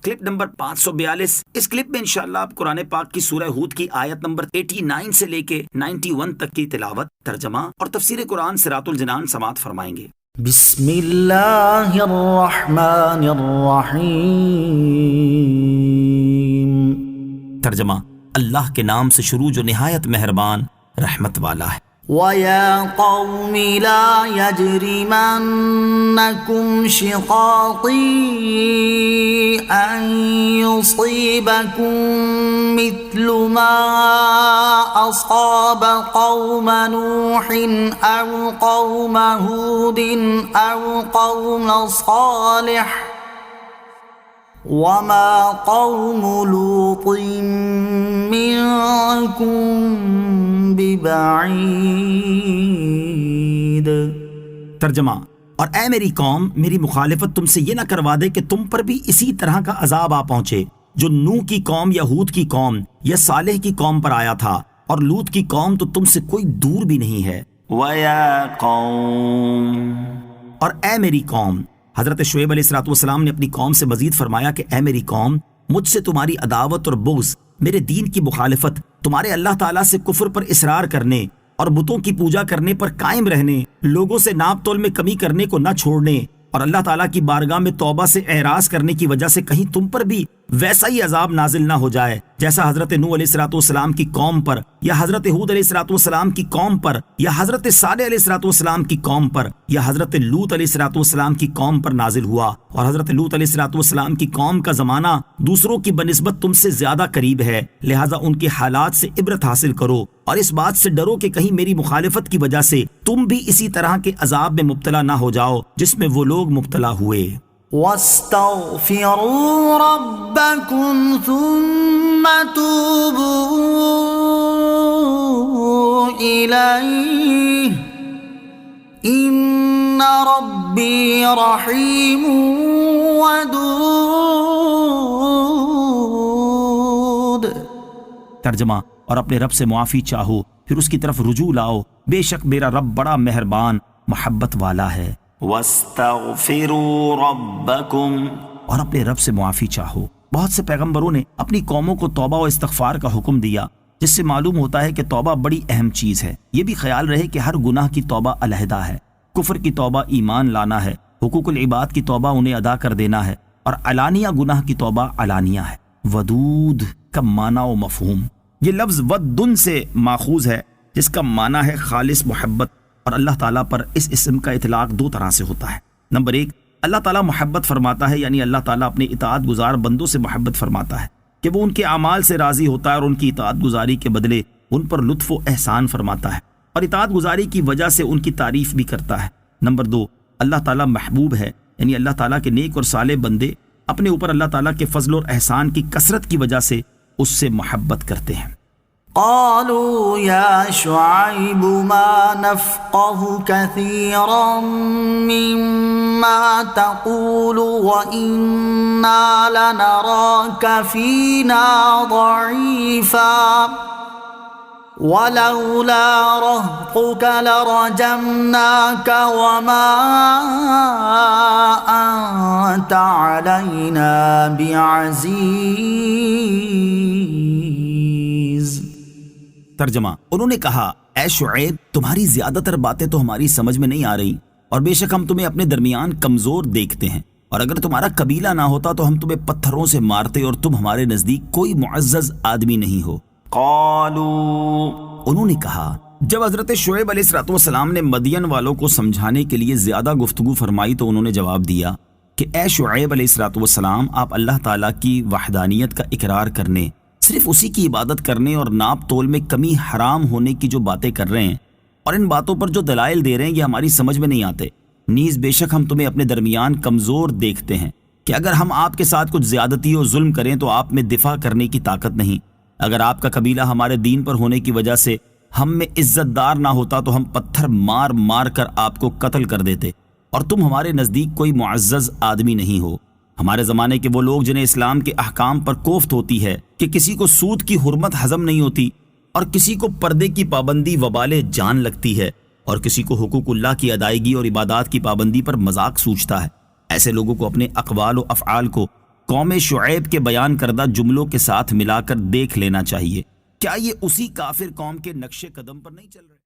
Clip number 542۔ اس clip میں انشاءاللہ آپ قرآن پاک کی سورہ ہود کی آیت نمبر 89 سے لے کے 91 تک کی تلاوت، ترجمہ اور تفسیر قرآن صراط الجنان سماعت فرمائیں گے۔ بسم اللہ الرحمن الرحیم۔ ترجمہ، اللہ کے نام سے شروع جو نہایت مہربان رحمت والا ہے۔ وَيَا قَوْمِ لَا يَجْرِمَنَّكُمْ شِقَاقِي أَن يُصِيبَكُم مِّثْلُ مَا أَصَابَ قَوْمَ نُوحٍ أَوْ قَوْمَ هُودٍ أَوْ قَوْمَ صَالِحٍ وَمَا قَوْمُ لُوطٍ مِّنكُم بِبَعِيدٍ۔ ترجمہ، اور اے میری قوم، میری مخالفت تم سے یہ نہ کروا دے کہ تم پر بھی اسی طرح کا عذاب آ پہنچے جو نوح کی قوم یا ہود کی قوم یا صالح کی قوم پر آیا تھا، اور لوط کی قوم تو تم سے کوئی دور بھی نہیں ہے۔ وَيَا قَوْمِ، اور اے میری قوم۔ حضرت شعیب علیہ السلام نے اپنی قوم سے مزید فرمایا کہ اے میری قوم، مجھ سے تمہاری عداوت اور بغض، میرے دین کی مخالفت، تمہارے اللہ تعالیٰ سے کفر پر اصرار کرنے اور بتوں کی پوجا کرنے پر قائم رہنے، لوگوں سے ناپ تول میں کمی کرنے کو نہ چھوڑنے اور اللہ تعالیٰ کی بارگاہ میں توبہ سے اعراض کرنے کی وجہ سے کہیں تم پر بھی ویسا ہی عذاب نازل نہ ہو جائے جیسا حضرت نوح علیہ السلام کی قوم پر، یا حضرت ہود علیہ السلام کی قوم پر، یا حضرت صالح علیہ السلام کی قوم پر، یا حضرت لوط علیہ السلام کی قوم پر نازل ہوا۔ اور حضرت لوط علیہ السلام کی قوم کا زمانہ دوسروں کی بنسبت تم سے زیادہ قریب ہے، لہٰذا ان کے حالات سے عبرت حاصل کرو اور اس بات سے ڈرو کہ کہیں میری مخالفت کی وجہ سے تم بھی اسی طرح کے عذاب میں مبتلا نہ ہو جاؤ جس میں وہ لوگ مبتلا ہوئے۔ وَاسْتَغْفِرُوا رَبَّكُمْ ثُمَّ تُوبُوا إِلَيْهِ إِنَّ رَبِّي رَحِيمٌ وَدُودٌ۔ ترجمہ، اور اپنے رب سے معافی چاہو پھر اس کی طرف رجوع لاؤ، بے شک میرا رب بڑا مہربان محبت والا ہے۔ وَاسْتَغْفِرُوا رَبَّكُمْ، اور اپنے رب سے معافی چاہو۔ بہت سے پیغمبروں نے اپنی قوموں کو توبہ و استغفار کا حکم دیا، جس سے معلوم ہوتا ہے کہ توبہ بڑی اہم چیز ہے۔ یہ بھی خیال رہے کہ ہر گناہ کی توبہ علیحدہ ہے۔ کفر کی توبہ ایمان لانا ہے، حقوق العباد کی توبہ انہیں ادا کر دینا ہے، اور علانیہ گناہ کی توبہ علانیہ ہے۔ ودود کا معنی و مفہوم، یہ لفظ ودن سے ماخوذ ہے جس کا معنی ہے خالص محبت، اور اللہ تعالیٰ پر اس اسم کا اطلاق دو طرح سے ہوتا ہے۔ نمبر ایک، اللہ تعالیٰ محبت فرماتا ہے، یعنی اللہ تعالیٰ اپنے اطاعت گزار بندوں سے محبت فرماتا ہے کہ وہ ان کے اعمال سے راضی ہوتا ہے اور ان کی اطاعت گزاری کے بدلے ان پر لطف و احسان فرماتا ہے، اور اطاعت گزاری کی وجہ سے ان کی تعریف بھی کرتا ہے۔ نمبر دو، اللہ تعالیٰ محبوب ہے، یعنی اللہ تعالیٰ کے نیک اور صالح بندے اپنے اوپر اللہ تعالیٰ کے فضل اور احسان کی کثرت کی وجہ سے اس سے محبت کرتے ہیں۔ قالوا يا شعيب ما نفقه كثيرا مما تقول وإنا لنراك فينا ضعيفا ولولا رهطك لرجمناك وما أنت علينا بعزيز۔ ترجمہ، انہوں نے کہا، اے شعیب، تمہاری زیادہ تر باتیں تو ہماری سمجھ میں نہیں آ رہی، اور بے شک ہم تمہیں اپنے درمیان کمزور دیکھتے ہیں، اور اگر تمہارا قبیلہ نہ ہوتا تو ہم تمہیں پتھروں سے مارتے اور تم ہمارے نزدیک کوئی معزز آدمی نہیں ہو۔ قالوا، انہوں نے کہا، جب حضرت شعیب علیہ السلام نے مدین والوں کو سمجھانے کے لیے زیادہ گفتگو فرمائی تو انہوں نے جواب دیا کہ اے شعیب علیہ السلام، آپ اللہ تعالیٰ کی وحدانیت کا اقرار کرنے، صرف اسی کی عبادت کرنے اور ناپ تول میں کمی حرام ہونے کی جو باتیں کر رہے ہیں اور ان باتوں پر جو دلائل دے رہے ہیں یہ ہماری سمجھ میں نہیں آتے، نیز بے شک ہم تمہیں اپنے درمیان کمزور دیکھتے ہیں کہ اگر ہم آپ کے ساتھ کچھ زیادتی اور ظلم کریں تو آپ میں دفاع کرنے کی طاقت نہیں، اگر آپ کا قبیلہ ہمارے دین پر ہونے کی وجہ سے ہم میں عزت دار نہ ہوتا تو ہم پتھر مار مار کر آپ کو قتل کر دیتے، اور تم ہمارے نزدیک کوئی معزز آدمی نہیں ہو۔ ہمارے زمانے کے وہ لوگ جنہیں اسلام کے احکام پر کوفت ہوتی ہے کہ کسی کو سود کی حرمت ہضم نہیں ہوتی اور کسی کو پردے کی پابندی وبال جان لگتی ہے اور کسی کو حقوق اللہ کی ادائیگی اور عبادات کی پابندی پر مذاق سوچتا ہے، ایسے لوگوں کو اپنے اقوال و افعال کو قوم شعیب کے بیان کردہ جملوں کے ساتھ ملا کر دیکھ لینا چاہیے، کیا یہ اسی کافر قوم کے نقش قدم پر نہیں چل رہے؟